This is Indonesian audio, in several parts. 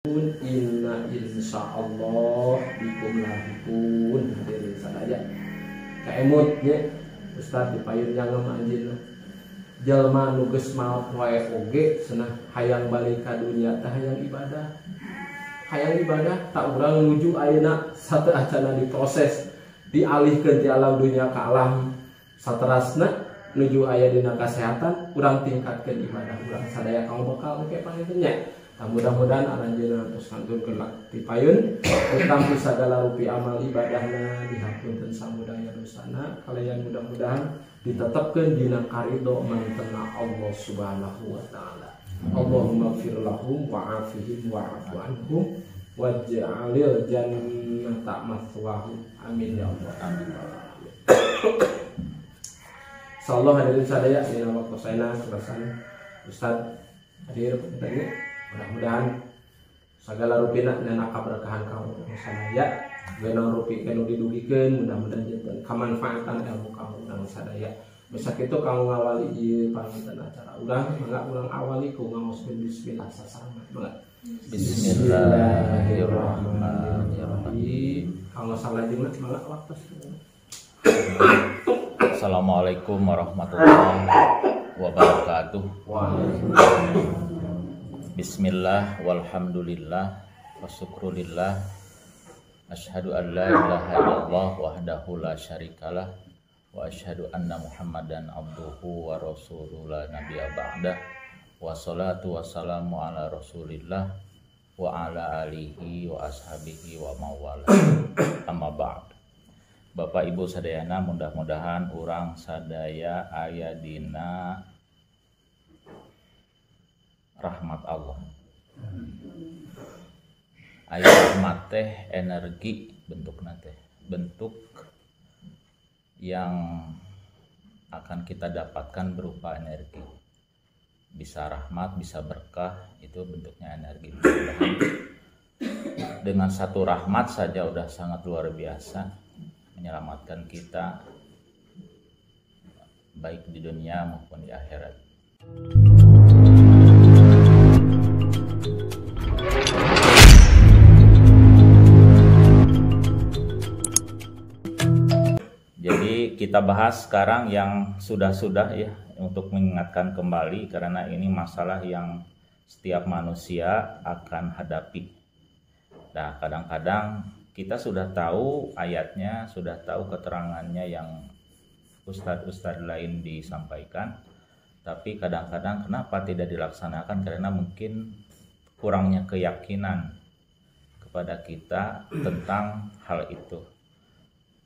Inna insyaallah bikum lahikun hadirin sadaya kaemutnya Ustaz dipayun jangan anjeunna jalma nu geus maot wae oge cenah hayang balik ka dunya teh hayang ibadah tak urang nuju ayeuna satu acana diproses dialihkeun ti alam dunya ka alam saterasna nuju aya dina kasehatan urang tingkatkeun ibadah urang sadaya kaum bakal ke panitenya. Mudah-mudahan aranjeunna tos ngantunkeun ti payun utampi sagala rupi amal ibadahna dihapunten samudaya dosana kalian mudah-mudahan ditetepkeun dina karidho mantenna Allah Subhanahu wa taala. Allahumma ighfir lahum wa'afihim wa'fu anhum waj'alil jannata mathwahum. Amin ya Allah. Amin. Insyaallah hadirin sadaya dina waktu saena kerasan Ustaz hadir penting. Mudah-mudahan segala rupina dan akaberkahan kamu sadaya genong rupi kanu didugikeun mudah-mudahan janten kamanfaatan ilmu kamu dan sadaya besok itu kamu ngawali ieu pangitan acara urang mangga urang awali ku ngaoskeun bismillah sasana mangga bismillahirrahmanirrahim kalau salah jeung mangga waktu Assalamualaikum warahmatullahi wabarakatuh. Bismillah walhamdulillah wasyukrulillah asyhadu an la ilaha illallah wahdahu la syarikalah wa asyhadu anna muhammadan abduhu wa rasuluhu la nabiyya ba'dah wa salatu wassalamu ala rasulillah wa ala alihi wa ashabihi wa mawala amma ba'd. Bapak Ibu sadayana mudah-mudahan urang sadaya aya dina rahmat Allah. Aya rahmat teh energi bentukna teh, bentuk yang akan kita dapatkan berupa energi. Bisa rahmat, bisa berkah, itu bentuknya energi. Dengan satu rahmat saja udah sangat luar biasa menyelamatkan kita baik di dunia maupun di akhirat. Jadi kita bahas sekarang yang sudah-sudah ya untuk mengingatkan kembali karena ini masalah yang setiap manusia akan hadapi. Nah, kadang-kadang kita sudah tahu ayatnya, sudah tahu keterangannya yang ustadz-ustadz lain disampaikan, tapi kadang-kadang kenapa tidak dilaksanakan karena mungkin kurangnya keyakinan kepada kita tentang hal itu.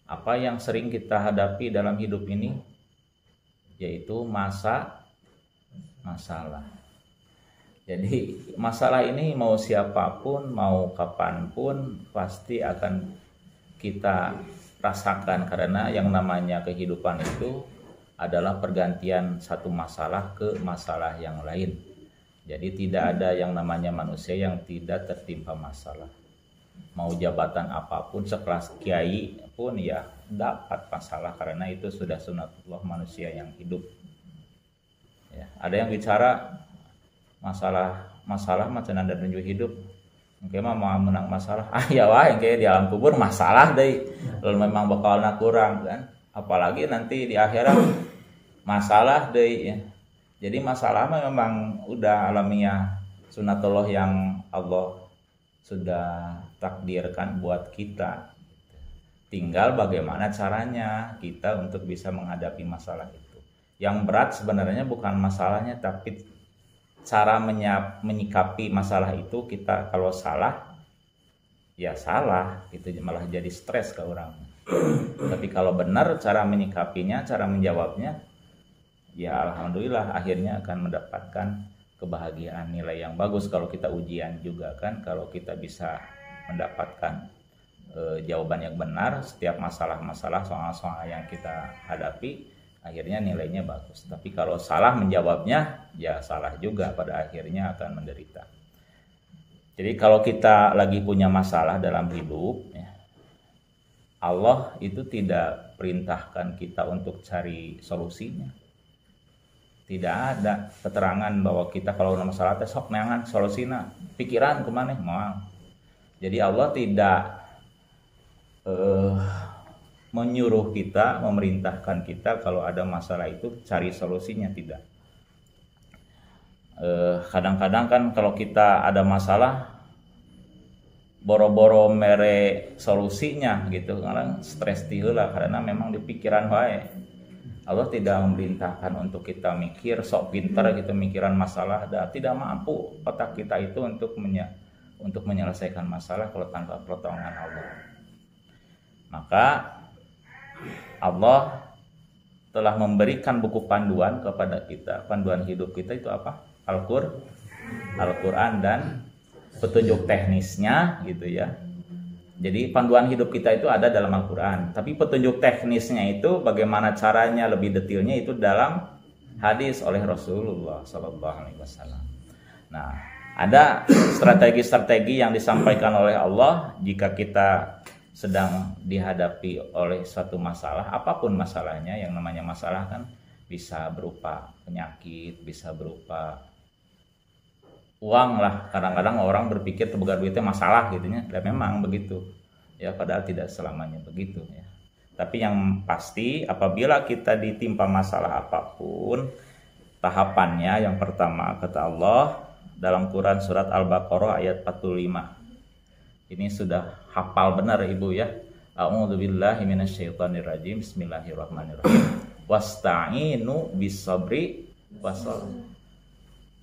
Apa yang sering kita hadapi dalam hidup ini yaitu masalah. Jadi masalah ini mau siapapun, mau kapanpun pasti akan kita rasakan karena yang namanya kehidupan itu adalah pergantian satu masalah ke masalah yang lain. Jadi tidak ada yang namanya manusia yang tidak tertimpa masalah. Mau jabatan apapun sekelas kiai pun ya dapat masalah karena itu sudah sunatullah manusia yang hidup. Ya, ada yang bicara masalah macam ada tunjuk hidup. Mungkin mau menang masalah. Ya wah kayak di alam kubur masalah deh. Lalu memang bakalna kurang kan. Apalagi nanti di akhirat masalah deh ya. Jadi masalah memang udah alamiah sunatullah yang Allah sudah takdirkan buat kita. Tinggal bagaimana caranya kita untuk bisa menghadapi masalah itu. Yang berat sebenarnya bukan masalahnya tapi cara menyikapi masalah itu. Kita kalau salah ya salah gitu malah jadi stres ke orang. Tapi kalau benar cara menyikapinya, cara menjawabnya ya alhamdulillah akhirnya akan mendapatkan kebahagiaan, nilai yang bagus. Kalau kita ujian juga kan, kalau kita bisa mendapatkan jawaban yang benar setiap masalah-masalah soal-soal yang kita hadapi, akhirnya nilainya bagus. Tapi kalau salah menjawabnya ya salah juga, pada akhirnya akan menderita. Jadi kalau kita lagi punya masalah dalam hidup ya, Allah itu tidak perintahkan kita untuk cari solusinya, Tidak ada keterangan bahwa kita kalau ada masalah teh sok neangan solusina, pikiran kemana moal. Jadi Allah tidak menyuruh kita, memerintahkan kita kalau ada masalah itu cari solusinya, tidak. Kadang-kadang kan kalau kita ada masalah boro-boro mere solusinya gitu, kadang stres tiheula karena memang di pikiran wae. Allah tidak memerintahkan untuk kita mikir sok pintar gitu mikiran masalah, tidak mampu otak kita itu untuk menyelesaikan masalah kalau tanpa pertolongan Allah. Maka Allah telah memberikan buku panduan kepada kita. Panduan hidup kita itu apa? Al-Quran dan petunjuk teknisnya gitu ya. Jadi panduan hidup kita itu ada dalam Al-Quran. Tapi petunjuk teknisnya itu bagaimana caranya lebih detailnya itu dalam hadis oleh Rasulullah SAW. Nah, ada strategi-strategi yang disampaikan oleh Allah jika kita sedang dihadapi oleh suatu masalah, apapun masalahnya. Yang namanya masalah kan bisa berupa penyakit, bisa berupa uang lah. Kadang-kadang orang berpikir teboga duitnya masalah gitunya, dan memang begitu ya, padahal tidak selamanya begitu ya. Tapi yang pasti apabila kita ditimpa masalah apapun, tahapannya yang pertama kata Allah dalam Quran surat Al-Baqarah ayat 45. Ini sudah hafal benar Ibu ya. A'udzubillahi minasyaitonirrajim. Bismillahirrahmanirrahim. Wasta'inu bis-sabri was-salah.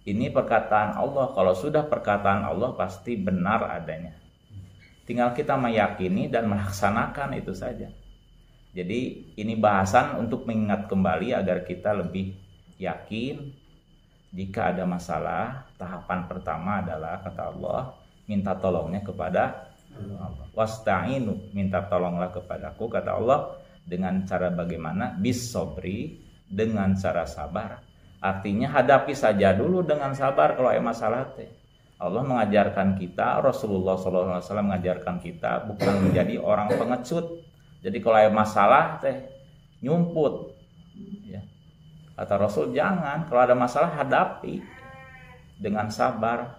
Ini perkataan Allah. Kalau sudah perkataan Allah pasti benar adanya. Tinggal kita meyakini dan melaksanakan itu saja. Jadi ini bahasan untuk mengingat kembali agar kita lebih yakin jika ada masalah. Tahapan pertama adalah kata Allah, minta tolongnya kepada Allah. Wasta'inu, minta tolonglah kepadaku kata Allah dengan cara bagaimana? Bis-sabri, dengan cara sabar. Artinya hadapi saja dulu dengan sabar kalau ada masalah teh. Allah mengajarkan kita, Rasulullah SAW mengajarkan kita bukan menjadi orang pengecut. Jadi kalau ada masalah teh nyumput. Ya. Kata Rasul jangan, kalau ada masalah hadapi dengan sabar.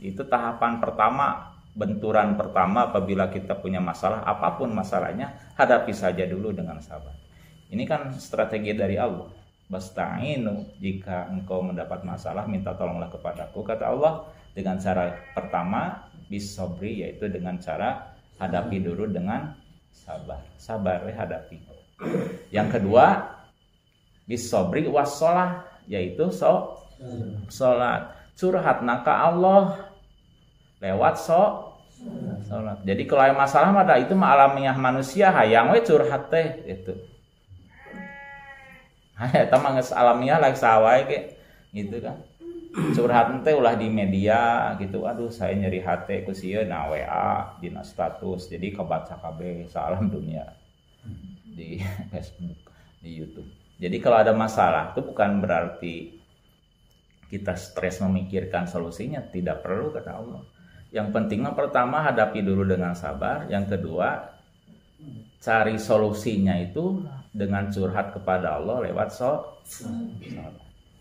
Itu tahapan pertama, benturan pertama apabila kita punya masalah, apapun masalahnya, hadapi saja dulu dengan sabar. Ini kan strategi dari Allah. Basta'inu, jika engkau mendapat masalah minta tolonglah kepadaku kata Allah dengan cara pertama bis-sabri, yaitu dengan cara hadapi dulu dengan sabar hadapi. Yang kedua bis-sabri was-shalah, yaitu salat, curhat naka Allah lewat salat. Jadi kalau ada masalah mah itu mah alamiah manusia hayang we curhat teh gitu. Eta mah geus alamiah like sawae ge gitu kan. Curhat teh ulah di media gitu. Aduh saya nyeri hate ku sieun na WA dina status. Jadi kebaca kabeh salam dunia di Facebook, di YouTube. Jadi kalau ada masalah itu bukan berarti kita stres memikirkan solusinya, tidak perlu kata Allah. Yang penting mah pertama hadapi dulu dengan sabar, yang kedua cari solusinya itu dengan curhat kepada Allah lewat salat.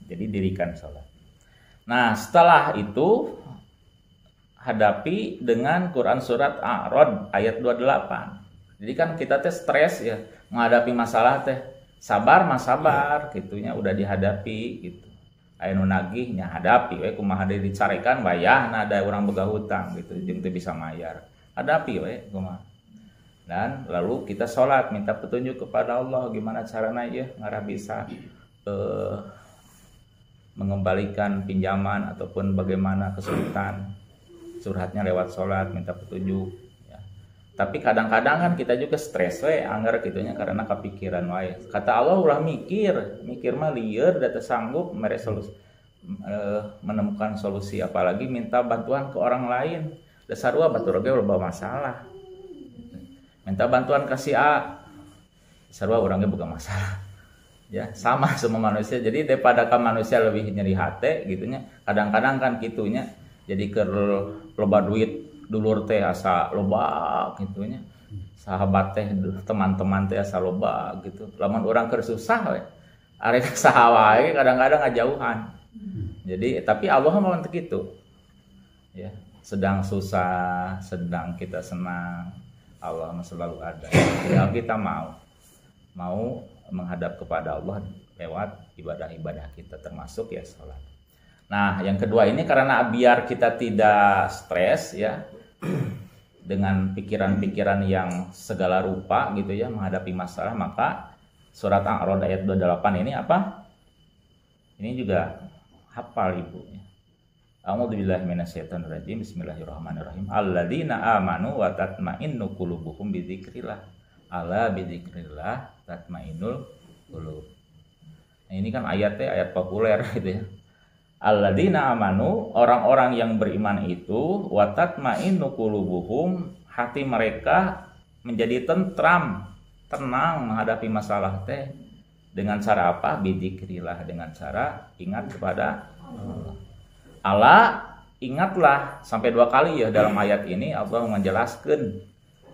Jadi dirikan salat. Nah, setelah itu hadapi dengan Quran surat A'rad ayat 28. Jadi kan kita teh stres ya, menghadapi masalah teh sabar gitunya udah dihadapi gitu. Aya nu nagih nya hadapi we kumaha deui dicarekan bayahna ada urang boga hutang gitu jeung teu bisa mayar. Hadapi we kumaha. Dan lalu kita sholat minta petunjuk kepada Allah gimana caranya ya ngarah bisa mengembalikan pinjaman ataupun bagaimana kesulitan, curhatnya lewat sholat minta petunjuk ya. Tapi kadang-kadang kan kita juga stres we anggar gitunya karena kepikiran wae. Kata Allah ulah mikir mah lieur da teu sanggup mere solusi menemukan solusi, apalagi minta bantuan ke orang lain. Dasarua batur ge loba masalah. Minta bantuan kasih A, sarua orangnya bukan masalah. Ya, sama semua manusia. Jadi daripada kan manusia lebih nyeri hati gitunya. Kadang-kadang kan gitunya. Jadi ke loba duit dulur teh asa loba gitunya. Sahabat teh teman-teman teh asa loba gitu. Lamun orang keur susah we. Are saha wae kadang-kadang ngajauhan. Jadi tapi Allah mau untuk itu. Ya, sedang susah, sedang kita senang, Allah selalu ada. Tinggal kita mau menghadap kepada Allah lewat ibadah-ibadah kita termasuk ya sholat. Nah, yang kedua ini karena biar kita tidak stres ya dengan pikiran-pikiran yang segala rupa gitu ya menghadapi masalah, maka surat A'rad ayat 28 ini apa? Ini juga hafal ibu ya. A'udzubillahi minasyaitonirrajim. Bismillahirrahmanirrahim. Alladzina amanu wa tatma'innu qulubuhum bidzikrillah. Ala bidzikrillah tatma'innul qulub. Nah, ini kan ayatnya ayat populer gitu ya. Alladzina amanu, orang-orang yang beriman itu, wa tatma'innu qulubuhum, hati mereka menjadi tentram, tenang menghadapi masalah teh. Dengan cara apa? Bidzikrillah, dengan cara ingat kepada Allah. Allah, ingatlah sampai 2 kali ya dalam ayat ini Allah menjelaskan.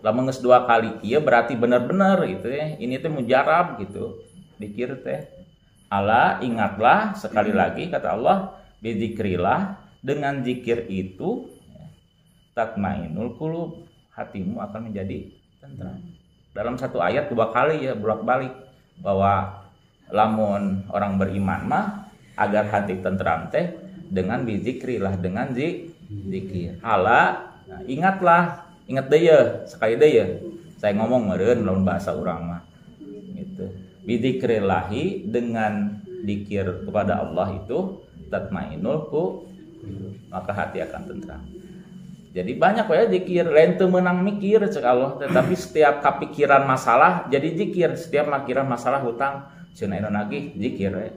Lamun geus 2 kali ieu berarti benar-benar gitu ya. Ini teh mujarab gitu. Dikir teh. Allah, ingatlah sekali lagi kata Allah, bidzikrillah, dengan zikir itu tatmainul qulub, hatimu akan menjadi tentram. Dalam satu ayat 2 kali ya bolak-balik bahwa lamun orang beriman mah agar hati tentram teh dengan bizikrillah, dengan zikir. Hala, nah, ingat deh ya, sekali deh ya. Saya ngomong meureun lamun bahasa urang mah. Gitu. Bizikrillahi, dengan zikir kepada Allah itu tatmainul qulub, maka hati akan tentram. Jadi banyak ya zikir, lain teu meunang mikir cek Allah, tetapi setiap kepikiran masalah jadi zikir, setiap mikiran masalah hutang cenah nagih zikir we.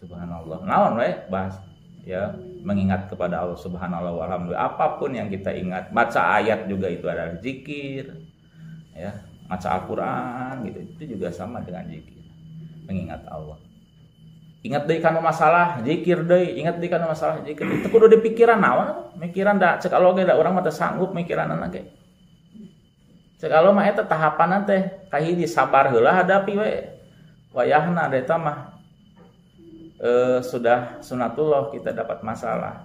Subhanallah. Naon we bahas ya, mengingat kepada Allah subhanallah walhamdulillah, apapun yang kita ingat, baca ayat juga itu adalah zikir ya, baca Al-Quran gitu, itu juga sama dengan zikir, mengingat Allah. Ingat deui kana masalah, zikir deui, ingat deui kana masalah, zikir. Itu kudu dipikiran naon, mikiran da cek Allah ge da urang mah teu sanggup mikiranna ge. Cek Allah mah eta tahapanna teh kahiji sabar heula hadapi we. Wayahna eta mah sudah sunatullah kita dapat masalah.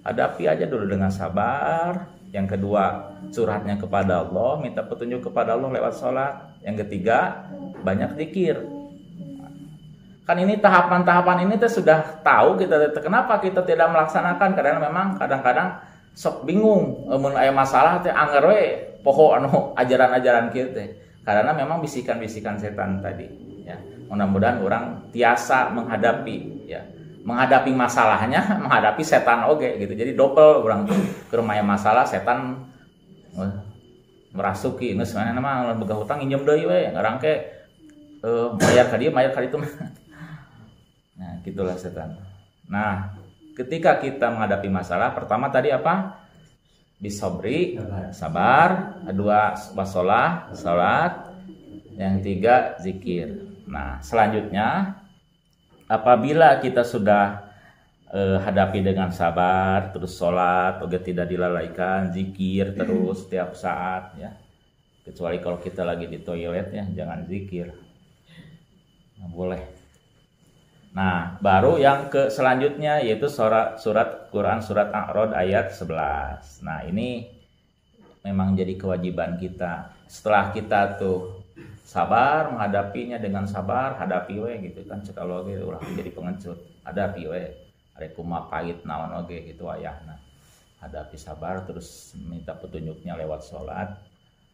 Hadapi aja dulu dengan sabar. Yang kedua, curhatnya kepada Allah, minta petunjuk kepada Allah lewat sholat. Yang ketiga, banyak zikir. Kan ini tahapan-tahapan ini kita sudah tahu kita, kenapa kita tidak melaksanakan? Karena memang kadang-kadang sok bingung mun aya masalah teh anger we poho anu ajaran-ajaran kieu teh. Karena memang bisikan-bisikan setan tadi ya. Mudah-mudahan orang tiasa menghadapi ya, menghadapi masalahnya, menghadapi setan oge gitu. Jadi double orang ke rumah masalah, setan merasuki geus mana mah boga hutang injem deui we, ngarang ke mayar ka dieu mayar ka ditu. Nah, gitulah setan. Nah, ketika kita menghadapi masalah, pertama tadi apa? Bisobri, sabar, kedua wasolah, salat, yang tiga zikir. Nah, selanjutnya apabila kita sudah hadapi dengan sabar, terus sholat, oke tidak dilalaikan, zikir terus setiap saat ya. Kecuali kalau kita lagi di toilet ya, jangan zikir. Nah, boleh. Nah, baru yang ke selanjutnya yaitu surat Quran surat A'rad ayat 11. Nah, ini memang jadi kewajiban kita. Setelah kita tuh sabar menghadapinya dengan sabar, hadapi we gitu kan, cek Allah ge ulah jadi pengecut. Hadapi we. Are kumaha pahit naon oge gitu ayahna. Hadapi sabar terus minta petunjuknya lewat sholat.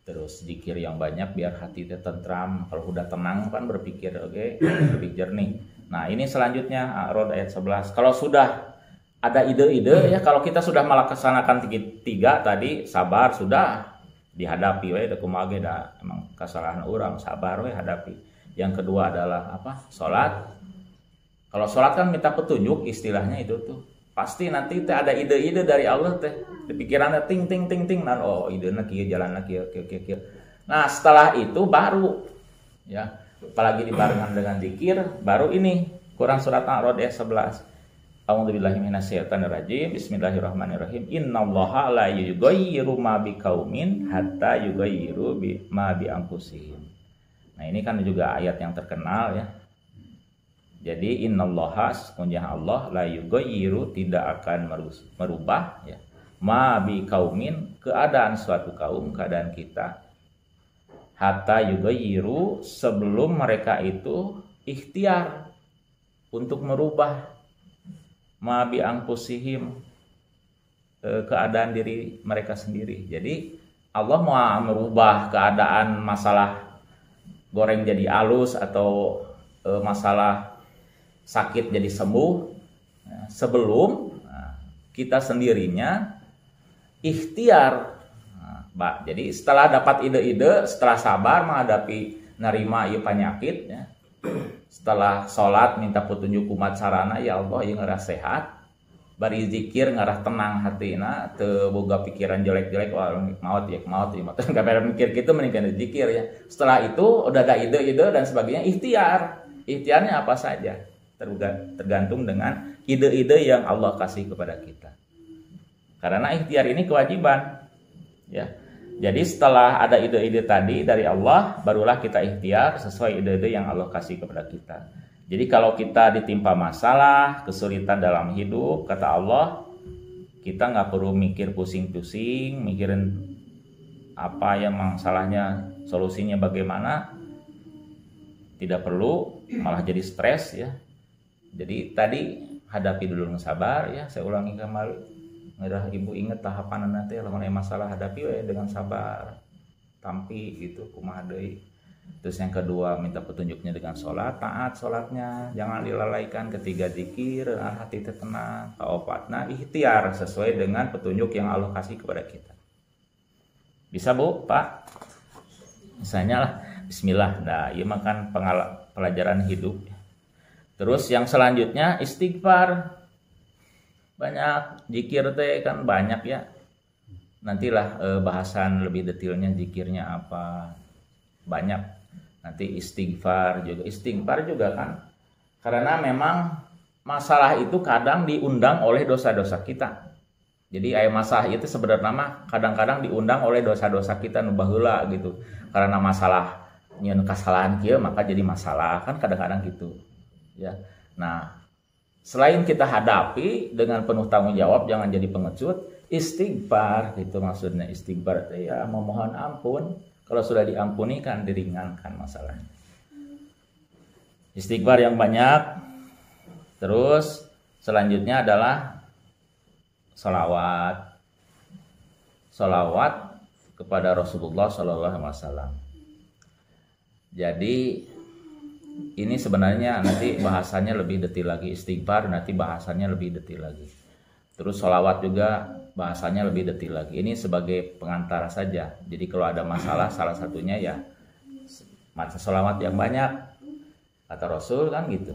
Terus zikir yang banyak biar hati teh tentram. Kalau udah tenang kan berpikir oke, lebih jernih. Nah, ini selanjutnya A'rad ayat 11. Kalau sudah ada ide-ide ya, kalau kita sudah melaksanakan tiga tadi, sabar sudah dihadapi we da kumaha ge da emang kesalahan orang, sabar we hadapi. Yang kedua adalah apa? Salat. Kalau salat kan minta petunjuk istilahnya itu tuh. Pasti nanti teh ada ide-ide dari Allah teh. Di pikirannya ting ting ting ting nah, oh idenya kieu jalanna kieu. Nah, setelah itu baru ya, apalagi dibarengan dengan zikir, baru ini Quran surat A'rad ayat 11. A'udzubillahi minasyaitonirrajim. Bismillahirrahmanirrahim. Innallaha la yughayyiru ma biqaumin hatta yughayyiru ma bi anfusihim. Nah, ini kan juga ayat yang terkenal ya. Jadi innallaha sesungguhnya Allah la yughayyiru tidak akan merubah ya ma bi kaumin keadaan suatu kaum, keadaan kita, hatta yughayyiru sebelum mereka itu ikhtiar untuk merubah ma bi anfusihim keadaan diri mereka sendiri. Jadi Allah mau merubah keadaan masalah goreng jadi halus atau masalah sakit jadi sembuh sebelum kita sendirinya ikhtiar. Jadi setelah dapat ide-ide, setelah sabar menghadapi nerima ieu penyakit ya. Setelah sholat minta petunjuk kumat sarana ya Allah yang ngarah sehat, bari zikir ngarah tenang hatina, teu boga pikiran jelek-jelek wah maut ya enggak pada mikir kitu mending zikir ya. Setelah itu udah ada ide-ide dan sebagainya, ikhtiar. Ikhtiarnya apa saja tergantung dengan ide-ide yang Allah kasih kepada kita. Karena ikhtiar ini kewajiban. Ya. Jadi setelah ada ide-ide tadi dari Allah, barulah kita ikhtiar sesuai ide-ide yang Allah kasih kepada kita. Jadi kalau kita ditimpa masalah, kesulitan dalam hidup, kata Allah, kita nggak perlu mikir pusing-pusing, mikirin apa yang masalahnya, solusinya bagaimana. Tidak perlu, malah jadi stres ya. Jadi tadi hadapi dulu dengan sabar ya, saya ulangi kembali. Ngedah ibu inget tahapan nanti lamun aya masalah hadapi we dengan sabar, tampi gitu kumaha deui. Terus yang kedua minta petunjuknya dengan sholat, taat sholatnya, jangan dilalaikan. Ketiga zikir, hati tenang. Kaopatna ikhtiar sesuai dengan petunjuk yang Allah kasih kepada kita. Bisa Bu, Pak? Misalnya lah, bismillah. Nah, ini makan pelajaran hidup. Terus yang selanjutnya istighfar. Banyak zikir teh kan banyak ya. Nantilah bahasan lebih detailnya zikirnya apa. Banyak. Nanti istighfar juga kan. Karena memang masalah itu kadang diundang oleh dosa-dosa kita. Jadi aya masalah itu sebenarnya mah kadang-kadang diundang oleh dosa-dosa kita nu baheula gitu. Karena masalah nyeun kasalahan kieu maka jadi masalah kan kadang-kadang gitu. Ya. Nah, selain kita hadapi dengan penuh tanggung jawab, jangan jadi pengecut, istighfar gitu maksudnya. Istighfar itu ya memohon ampun. Kalau sudah diampuni kan diringankan masalahnya. Istighfar yang banyak. Terus selanjutnya adalah sholawat. Sholawat kepada Rasulullah SAW. Jadi ini sebenarnya nanti bahasanya lebih detail lagi. Istighfar nanti bahasanya lebih detail lagi. Terus sholawat juga bahasanya lebih detail lagi. Ini sebagai pengantara saja. Jadi kalau ada masalah salah satunya ya baca sholawat yang banyak. Kata Rasul kan gitu.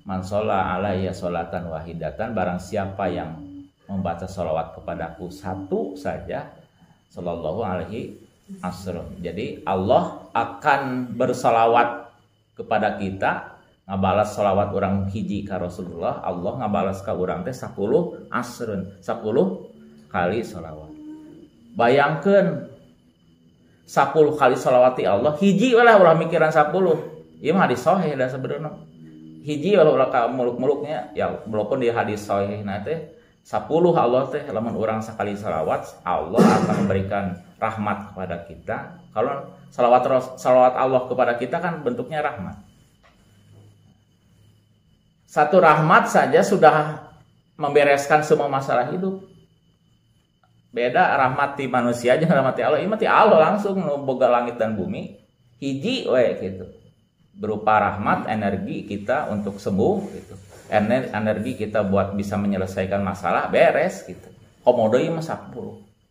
Man sholla alayya sholatan wahidatan, barang siapa yang membaca sholawat kepadaku satu saja, sallallahu alaihi wasallam. Jadi Allah akan bersolawat kepada kita, ngabalas sholawat orang hiji ka Rasulullah, Allah ngabalas ka urang teh 10 asrun, 10 kali sholawat. Bayangkeun 10 kali sholawati Allah, hiji lah ulah mikiran 10. Ieu mah hadis sahih da sebenarnya. Hiji ulah ka muluk-muluknya, ya walaupun di hadis sahih na teh 10 Allah teh lamun urang sakali sholawat, Allah akan memberikan rahmat kepada kita. Kalau salawat Allah kepada kita kan bentuknya rahmat. Satu rahmat saja sudah membereskan semua masalah hidup. Beda rahmat di manusia aja rahmat di Allah. Ini mati Allah langsung boga langit dan bumi. Hiji we gitu. Berupa rahmat, energi kita untuk sembuh gitu. Energi kita buat bisa menyelesaikan masalah beres gitu. Komodoi mah 10.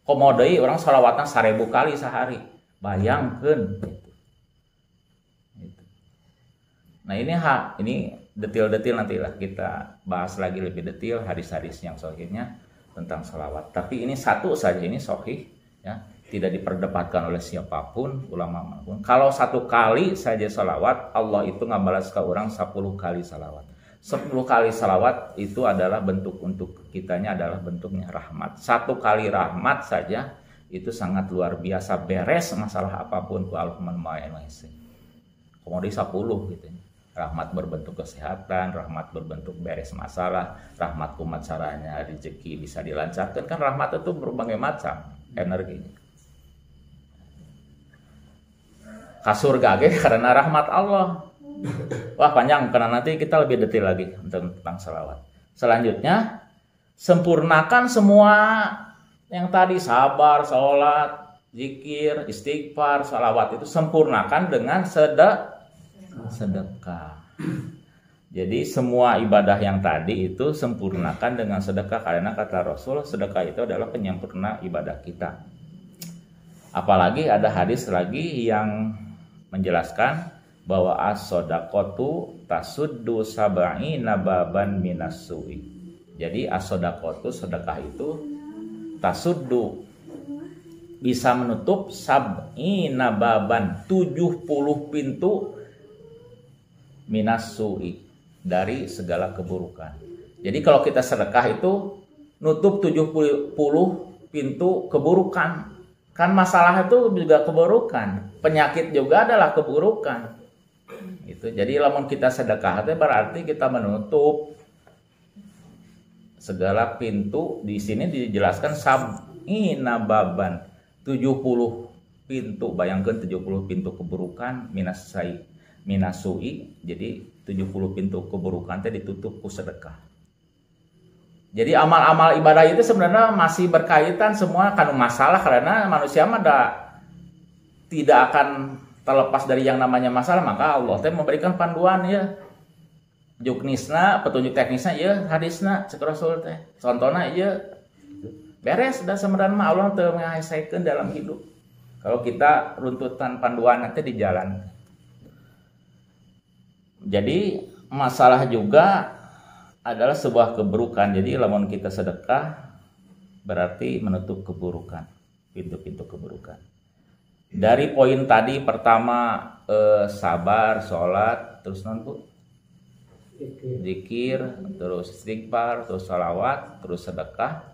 Komodoi orang sholawatnya 1000 kali sehari. Bayangkan gitu. Nah ini detail-detail nantilah kita bahas lagi lebih detail hadis-hadis yang sahihnya tentang sholawat. Tapi ini satu saja, ini sahih ya, tidak diperdebatkan oleh siapapun, ulama manapun. Kalau 1 kali saja sholawat, Allah itu ngabalas ke orang 10 kali sholawat. 10 kali sholawat itu adalah bentuk untuk kitanya adalah bentuknya rahmat. 1 kali rahmat saja itu sangat luar biasa, beres masalah apapun ku Al-Rahman Maha Esa. Komodi 10 gitu. Rahmat berbentuk kesehatan, rahmat berbentuk beres masalah, rahmat kumat caranya rezeki bisa dilancarkan. Kan rahmat itu berbagai macam energinya. Kasurga karena rahmat Allah. Wah panjang, karena nanti kita lebih detail lagi tentang salawat. Selanjutnya, sempurnakan semua yang tadi, sabar, sholat, zikir, istighfar, salawat itu sempurnakan dengan sedekah. Jadi semua ibadah yang tadi itu sempurnakan dengan sedekah, karena kata Rasul, sedekah itu adalah penyempurna ibadah kita. Apalagi ada hadis lagi yang menjelaskan bahwa as-shadaqatu tasuddu sab'ina baban minas su'i. Jadi as-shadaqatu, sedekah itu tasuddu, bisa menutup sab'ina baban, 70 pintu minas su'i, dari segala keburukan. Jadi kalau kita sedekah itu nutup 70 pintu keburukan. Kan masalah itu juga keburukan, penyakit juga adalah keburukan. Itu jadi lamun kita sedekah itu berarti kita menutup segala pintu. Di sini dijelaskan sab'ina baban, 70 pintu. Bayangkan 70 pintu keburukan minas su'i. Jadi 70 pintu keburukan itu ditutup ku sedekah. Jadi amal-amal ibadah itu sebenarnya masih berkaitan semua kan masalah, karena manusia mah tidak akan terlepas dari yang namanya masalah. Maka Allah teh memberikan panduan ya, juknisna, petunjuk teknisnya ya, hadisna cek Rasul teh, contohna ya, beres dah sebenarnya mah Allah teu ngahasaikeun dalam hidup. Kalau kita runtutan panduan nanti di jalan. Jadi masalah juga adalah sebuah keburukan. Jadi lamun kita sedekah berarti menutup keburukan, pintu-pintu keburukan. Dari poin tadi pertama sabar, sholat, terus nanti zikir, terus istighfar, terus sholawat, terus sedekah,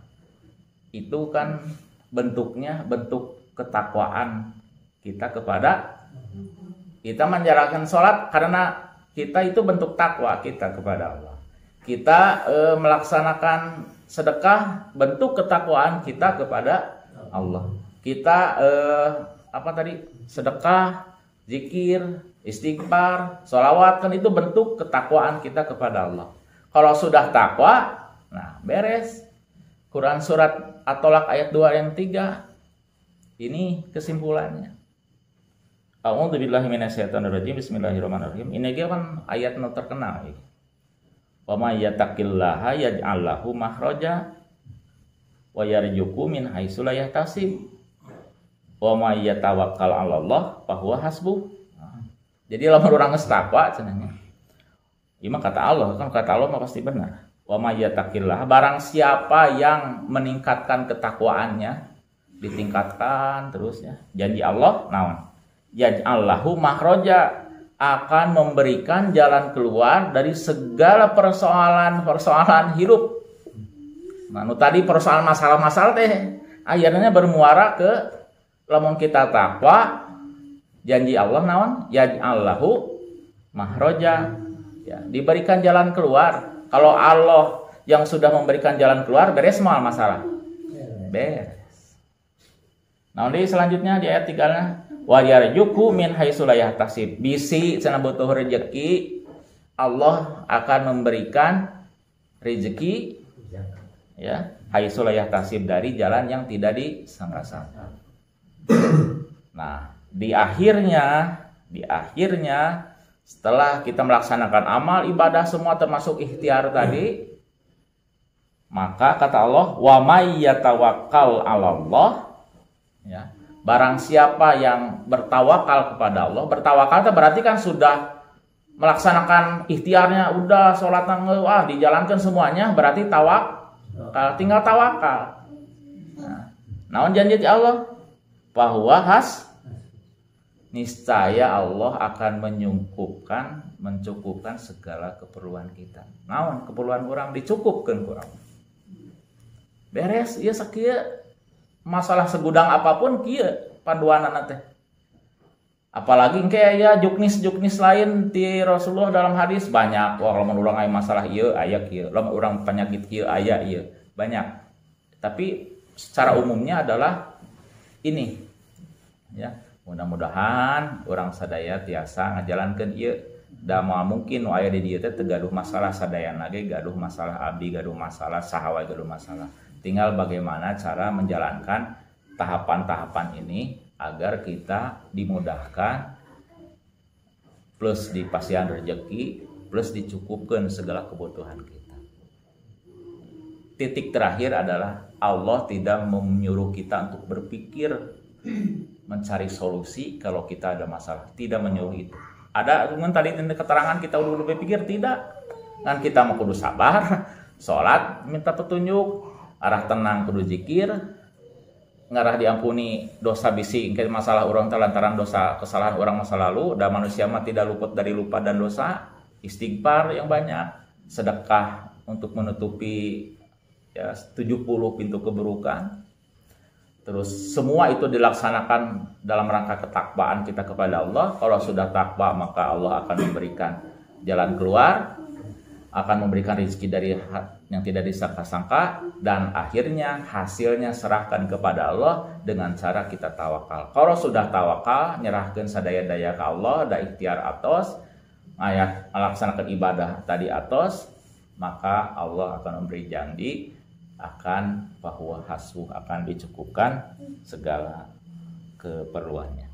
itu kan bentuknya bentuk ketakwaan kita kepada, kita menjalankan sholat karena kita itu bentuk takwa kita kepada Allah. Kita melaksanakan sedekah bentuk ketakwaan kita kepada Allah. Kita sedekah, zikir, istighfar, sholawat, kan itu bentuk ketakwaan kita kepada Allah. Kalau sudah takwa, nah beres. Quran surat At-Tolak ayat 2 yang 3. Ini kesimpulannya. A'udzubillahi minasyaitonirrajim. Bismillahirrahmanirrahim. Ini dia kan ayat yang terkenal. Wa may yattaqillaha yaj'al lahu makhraja wa yarzuqhu min haitsu la yahtasib. Wa may yatawakkal 'alallah fa huwa hasbuh. Jadi lamun urang geus takwa cenanya. Ieu mah kata Allah, kan kata Allah mah pasti benar. Wa may yattaqillaha, barang siapa yang meningkatkan ketakwaannya, ditingkatkan terus ya. Janji Allah naon? Yaj'al lahu makhraja, akan memberikan jalan keluar dari segala persoalan hidup. Nah, tadi persoalan masalah teh akhirnya bermuara ke lamun kita takwa, janji Allah naon? Yaj'allahu mahroja, ya, diberikan jalan keluar. Kalau Allah yang sudah memberikan jalan keluar, beres semua masalah. Beres. Nah, di selanjutnya di ayat 3-nya wa yarzuqhu min haitsu la yahtasib. Bisi cenah butuh rezeki, Allah akan memberikan rezeki ya, haitsu la yahtasib, dari jalan yang tidak disangka-sangka. Nah, di akhirnya setelah kita melaksanakan amal ibadah semua termasuk ikhtiar tadi, maka kata Allah, wa may yatawakkal 'alallah, ya, barang siapa yang bertawakal kepada Allah. Bertawakal itu berarti kan sudah melaksanakan ikhtiarnya, udah sholatnya dijalankan semuanya, berarti tawakal, tinggal tawakal. Nah, naon janji Allah? Bahwa niscaya Allah akan mencukupkan segala keperluan kita. Naon keperluan kurang dicukupkan kurang. Beres, ieu sakieu masalah segudang apapun kieu panduanana teh. Apalagi kayak ya juknis lain di Rasulullah dalam hadis banyak. Wah, lamun urang aya masalah ieu aya kieu, lamun urang penyakit kieu aya ieu, banyak. Tapi secara umumnya adalah ini ya. Mudah-mudahan orang sadaya tiasa ngajalankeun ieu. Da mungkin nu aya di dieu teh teu gaduh masalah sadayana ge, gaduh masalah abdi, gaduh masalah saha wae gaduh masalah. Tinggal bagaimana cara menjalankan tahapan-tahapan ini agar kita dimudahkan, plus dipasihan rezeki, plus dicukupkan segala kebutuhan kita. Titik terakhir adalah Allah tidak menyuruh kita untuk berpikir mencari solusi kalau kita ada masalah, tidak menyuruh itu. Ada dengan tadi di keterangan kita udah berpikir, tidak kan kita mau kudu sabar, sholat minta petunjuk, arah tenang kudu zikir, ngarah diampuni dosa bisi engke masalah orang lantaran dosa kesalahan orang masa lalu, dan manusia mah tidak luput dari lupa dan dosa. Istighfar yang banyak, sedekah untuk menutupi ya 70 pintu keburukan. Terus semua itu dilaksanakan dalam rangka ketakwaan kita kepada Allah. Kalau sudah takwa maka Allah akan memberikan jalan keluar, akan memberikan rezeki dari yang tidak disangka-sangka, dan akhirnya hasilnya serahkan kepada Allah dengan cara kita tawakal. Kalau sudah tawakal, nyerahkan sadaya-daya ke Allah, da ikhtiar atos, melaksanakan ibadah tadi atos, maka Allah akan memberi janji akan bahwa hasbuh akan dicukupkan segala keperluannya.